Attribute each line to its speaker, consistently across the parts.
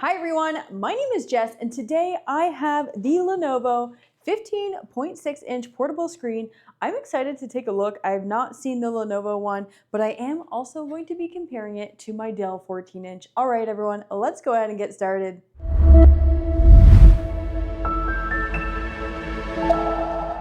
Speaker 1: Hi everyone, my name is Jess and today I have the Lenovo 15.6-inch portable screen. I'm excited to take a look. I have not seen the Lenovo one, but I am also going to be comparing it to my Dell 14-inch. All right everyone, let's go ahead and get started.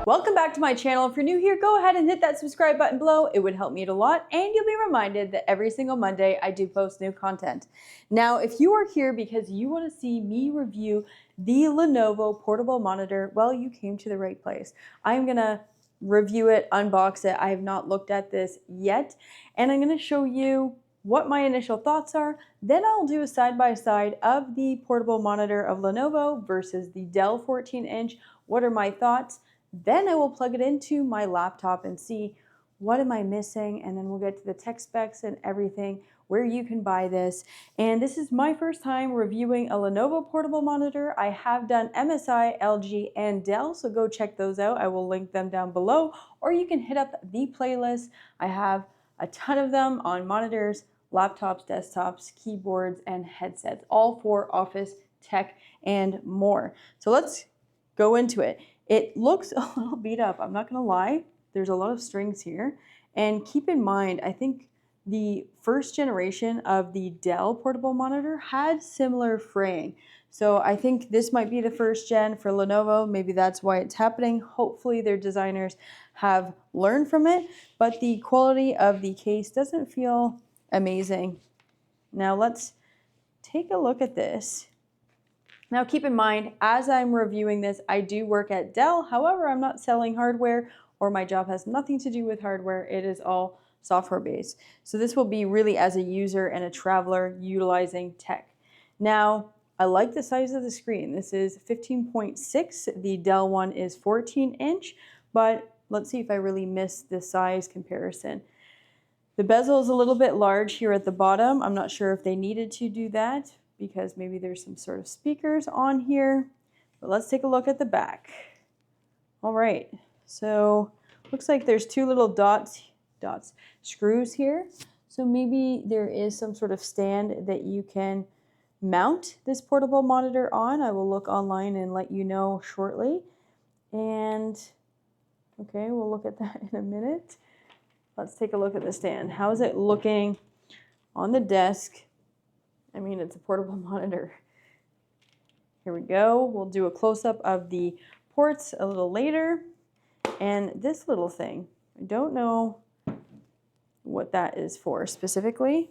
Speaker 1: Welcome back to my channel. If you're new here, go ahead and hit that subscribe button below. It would help me out a lot, and you'll be reminded that every single Monday I do post new content. Now, if you are here because you want to see me review the Lenovo portable monitor, well, you came to the right place. I'm going to review it, unbox it. I have not looked at this yet, and I'm going to show you what my initial thoughts are. Then I'll do a side-by-side of the portable monitor of Lenovo versus the Dell 14-inch. What are my thoughts? Then I will plug it into my laptop and see what am I missing, and then we'll get to the tech specs and everything, where you can buy this. And this is my first time reviewing a Lenovo portable monitor. I have done MSI, LG, and Dell, so go check those out. I will link them down below, or you can hit up the playlist. I have a ton of them on monitors, laptops, desktops, keyboards, and headsets, all for office tech and more. So let's go into it. It looks a little beat up, I'm not gonna lie. There's a lot of strings here. And keep in mind, I think the first generation of the Dell portable monitor had similar fraying. So I think this might be the first gen for Lenovo. Maybe that's why it's happening. Hopefully their designers have learned from it, but the quality of the case doesn't feel amazing. Now let's take a look at this. Now keep in mind, as I'm reviewing this, I do work at Dell. However, I'm not selling hardware, or my job has nothing to do with hardware. It is all software based. So this will be really as a user and a traveler utilizing tech. Now, I like the size of the screen. This is 15.6. The Dell one is 14-inch, but let's see if I really missed the size comparison. The bezel is a little bit large here at the bottom. I'm not sure if they needed to do that, because maybe there's some sort of speakers on here. But let's take a look at the back. All right, so looks like there's two little screws here. So maybe there is some sort of stand that you can mount this portable monitor on. I will look online and let you know shortly. And okay, we'll look at that in a minute. Let's take a look at the stand. How is it looking on the desk? I mean, it's a portable monitor. Here we go. We'll do a close-up of the ports a little later. And this little thing, I don't know what that is for specifically.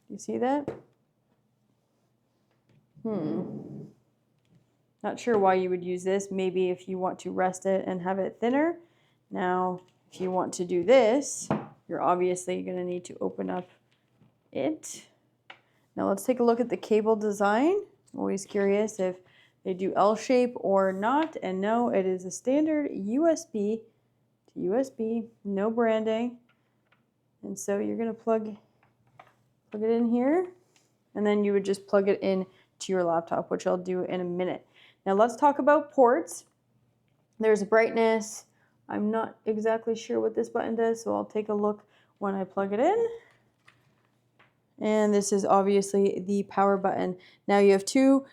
Speaker 1: You see that? Not sure why you would use this. Maybe if you want to rest it and have it thinner. Now, if you want to do this, you're obviously going to need to open up it. Now let's take a look at the cable design. I'm always curious if they do L-shape or not. And no, it is a standard USB to USB, no branding. And so you're going to plug it in here, and then you would just plug it in to your laptop, which I'll do in a minute. Now let's talk about ports. There's brightness. I'm not exactly sure what this button does, so I'll take a look when I plug it in. And this is obviously the power button. Now you have two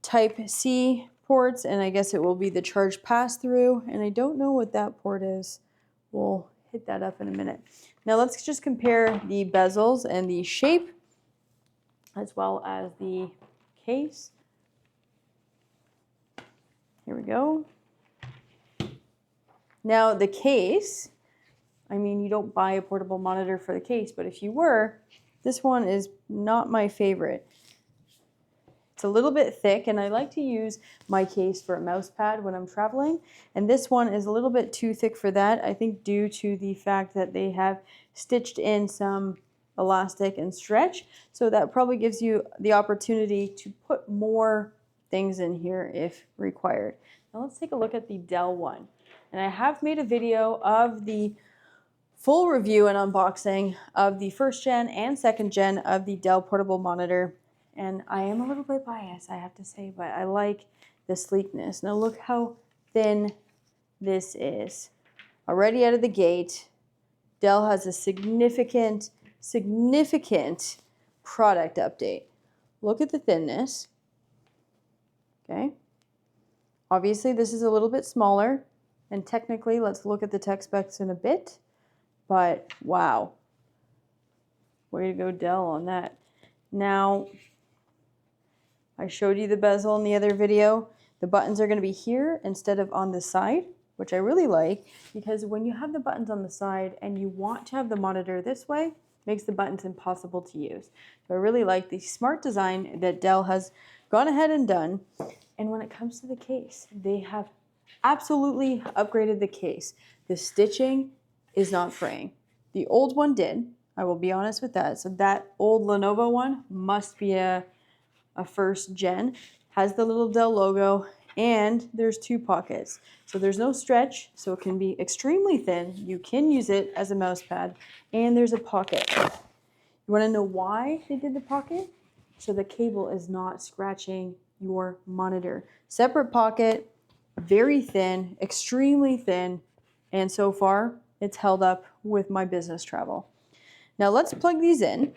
Speaker 1: Type-C ports, and I guess it will be the charge pass-through, and I don't know what that port is. We'll hit that up in a minute. Now let's just compare the bezels and the shape, as well as the case. Here we go. Now the case, I mean, you don't buy a portable monitor for the case, but if you were, this one is not my favorite. It's a little bit thick, and I like to use my case for a mouse pad when I'm traveling. And this one is a little bit too thick for that, I think due to the fact that they have stitched in some elastic and stretch. So that probably gives you the opportunity to put more things in here if required. Now let's take a look at the Dell one. And I have made a video of the full review and unboxing of the first gen and second gen of the Dell portable monitor. And I am a little bit biased, I have to say, but I like the sleekness. Now look how thin this is. Already out of the gate, Dell has a significant product update. look at the thinness. Okay. Obviously, this is a little bit smaller, and technically, let's look at the tech specs in a bit, but wow. Way to go, Dell, on that. Now, I showed you the bezel in the other video. The buttons are going to be here instead of on the side, which I really like, because when you have the buttons on the side and you want to have the monitor this way, it makes the buttons impossible to use. So I really like the smart design that Dell has gone ahead and done. And when it comes to the case, they have absolutely upgraded the case. The stitching is not fraying. The old one did. I will be honest with that. So that old Lenovo one must be a first gen. Has the little Dell logo, and there's 2 pockets. So there's no stretch, so it can be extremely thin. You can use it as a mouse pad, and there's a pocket. You want to know why they did the pocket? So the cable is not scratching your monitor. Separate pocket, very thin, extremely thin, and so far it's held up with my business travel. Now let's plug these in.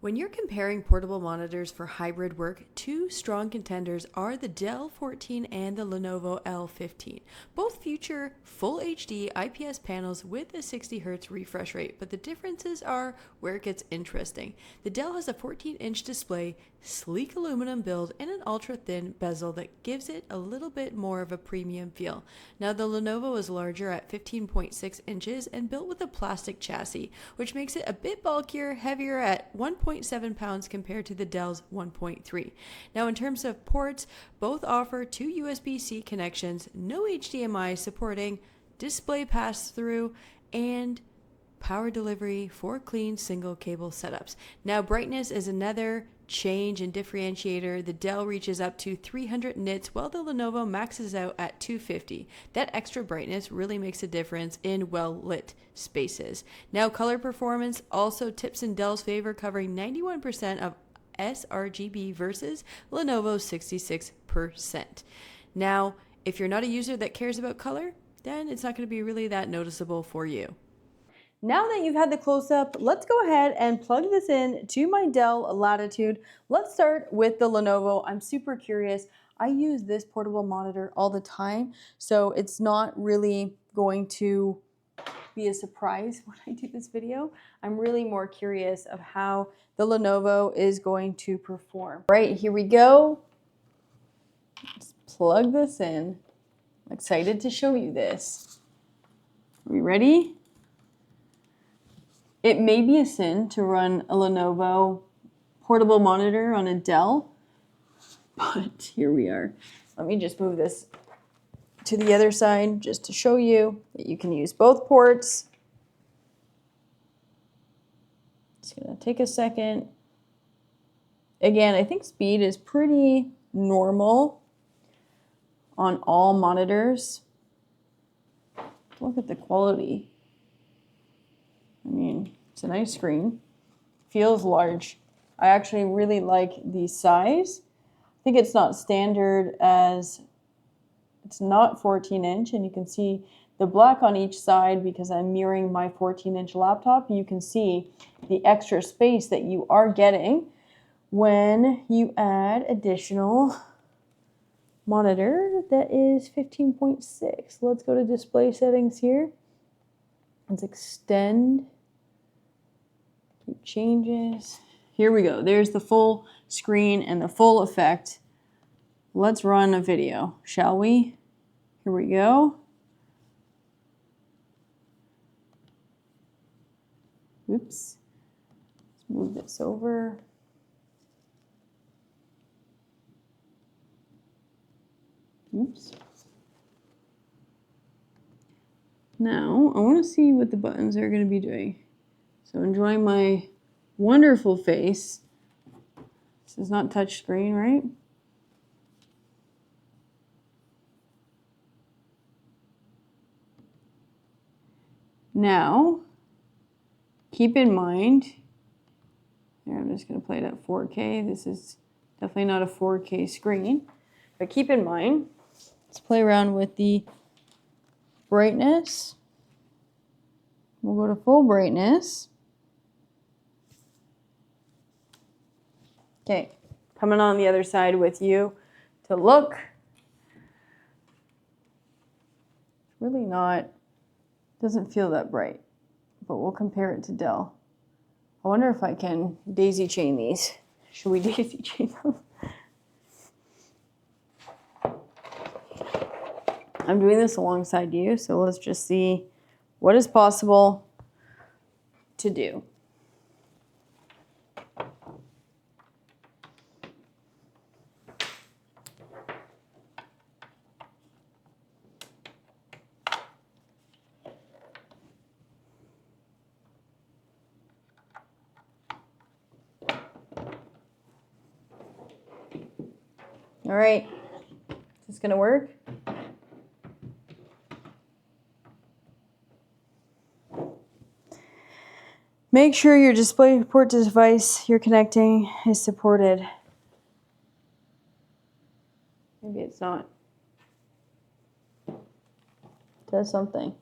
Speaker 1: When you're comparing portable monitors for hybrid work, 2 strong contenders are the Dell 14 and the Lenovo L15. Both feature full HD IPS panels with a 60 Hz refresh rate, but the differences are where it gets interesting. The Dell has a 14-inch display, sleek aluminum build, and an ultra-thin bezel that gives it a little bit more of a premium feel. Now the Lenovo is larger at 15.6 inches and built with a plastic chassis, which makes it a bit bulkier, heavier at 1.7 pounds compared to the Dell's 1.3. Now in terms of ports, both offer 2 USB-C connections, no HDMI, supporting display pass-through and power delivery for clean single cable setups. Now brightness is another change and differentiator. The Dell reaches up to 300 nits while the Lenovo maxes out at 250. That extra brightness really makes a difference in well-lit spaces. Now color performance also tips in Dell's favor, covering 91% of sRGB versus Lenovo's 66%. Now, if you're not a user that cares about color, then it's not going to be really that noticeable for you. Now that you've had the close-up, let's go ahead and plug this in to my Dell Latitude. Let's start with the Lenovo. I'm super curious. I use this portable monitor all the time, so it's not really going to be a surprise when I do this video. I'm really more curious of how the Lenovo is going to perform. Right, here we go. Let's plug this in. I'm excited to show you this. Are we ready? It may be a sin to run a Lenovo portable monitor on a Dell, but here we are. Let me just move this to the other side just to show you that you can use both ports. It's gonna take a second. Again, I think speed is pretty normal on all monitors. Look at the quality. I mean, it's a nice screen. Feels large. I actually really like the size. I think it's not standard as it's not 14-inch, and you can see the black on each side because I'm mirroring my 14-inch laptop. You can see the extra space that you are getting when you add additional monitor that is 15.6. Let's go to display settings here. Let's extend, keep changes. Here we go. There's the full screen and the full effect. Let's run a video, shall we? Here we go. Oops. Let's move this over. Oops. Now, I want to see what the buttons are going to be doing. So enjoying my wonderful face. This is not touch screen, right? Now, keep in mind, here I'm just going to play it at 4K. This is definitely not a 4K screen. But keep in mind, let's play around with the brightness. We'll go to full brightness. Okay, coming on the other side with you to look. Really not, doesn't feel that bright, but we'll compare it to Dell. I wonder if I can daisy chain these. Should we daisy chain them? I'm doing this alongside you, so let's just see what is possible to do. All right, is this gonna work? Make sure your DisplayPort device you're connecting is supported. Maybe it's not. It does something.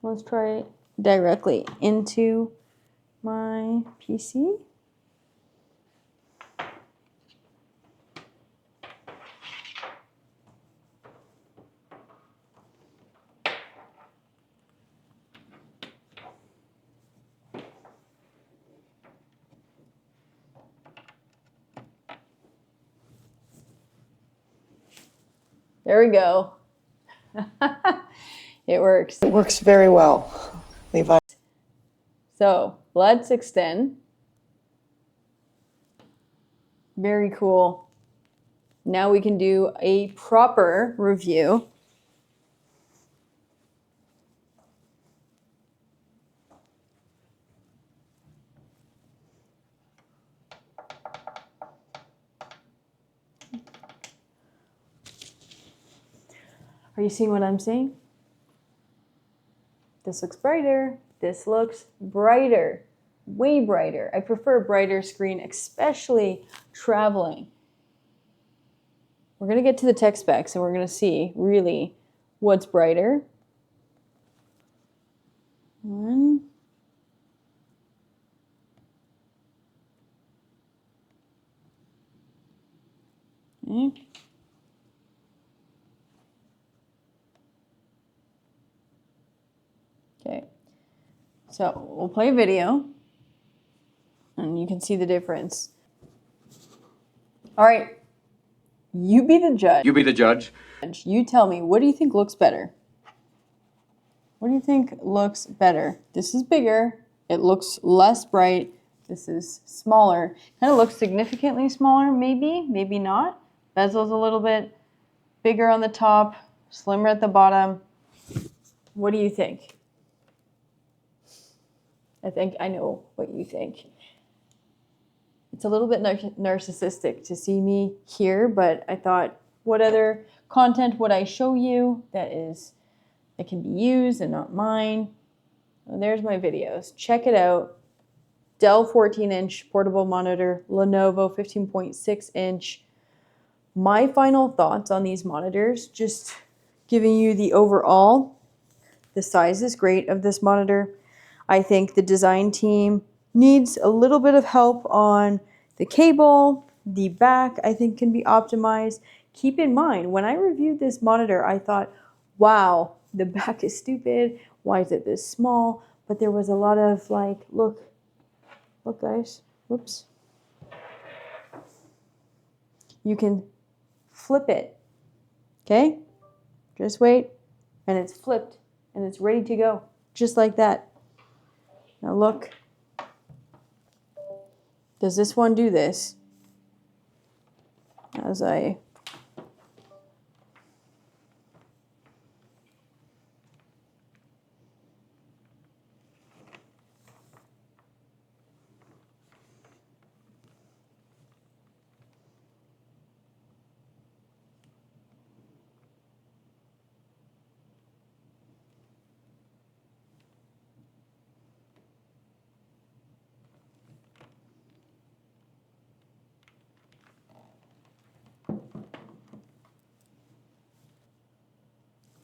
Speaker 1: Let's try it directly into my PC. There we go. It works.
Speaker 2: It works very well, Levi.
Speaker 1: So let's extend. Very cool. Now we can do a proper review. Are you seeing what I'm seeing? This looks brighter. This looks brighter. Way brighter. I prefer a brighter screen, especially traveling. We're going to get to the tech specs and we're going to see really what's brighter. One. Okay. Okay, so we'll play a video and you can see the difference. All right, you be the judge.
Speaker 3: You be the judge.
Speaker 1: You tell me, what do you think looks better? What do you think looks better? This is bigger. It looks less bright. This is smaller. Kind of looks significantly smaller, maybe, maybe not. Bezel's a little bit bigger on the top, slimmer at the bottom. What do you think? I think I know what you think. It's a little bit narcissistic to see me here, but I thought, what other content would I show you that can be used and not mine? Well, there's my videos. Check it out. Dell 14-inch portable monitor, Lenovo 15.6-inch. My final thoughts on these monitors, just giving you the overall. The size is great of this monitor. I think the design team needs a little bit of help on the cable. The back, I think, can be optimized. Keep in mind, when I reviewed this monitor, I thought, wow, the back is stupid. Why is it this small? But there was a lot of like, look guys, whoops. You can flip it, okay? Just wait, and it's flipped, and it's ready to go, just like that. Now look, does this one do this? As I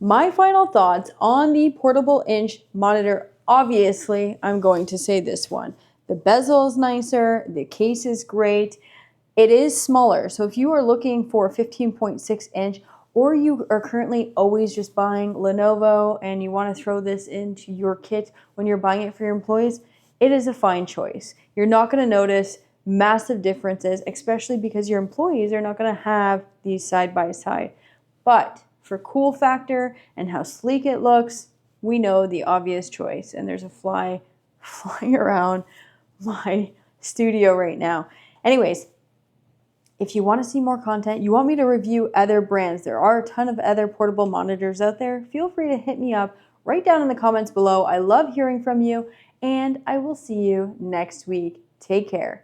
Speaker 1: My final thoughts on the portable inch monitor obviously I'm going to say this one. The bezel is nicer, the case is great. It is smaller, so if you are looking for a 15.6 inch, or you are currently always just buying Lenovo and you want to throw this into your kit when you're buying it for your employees, it is a fine choice. You're not going to notice massive differences, especially because your employees are not going to have these side by side. But for cool factor and how sleek it looks, we know the obvious choice. And there's a fly flying around my studio right now. Anyways, if you want to see more content, you want me to review other brands, there are a ton of other portable monitors out there. Feel free to hit me up right down in the comments below. I love hearing from you, and I will see you next week. Take care.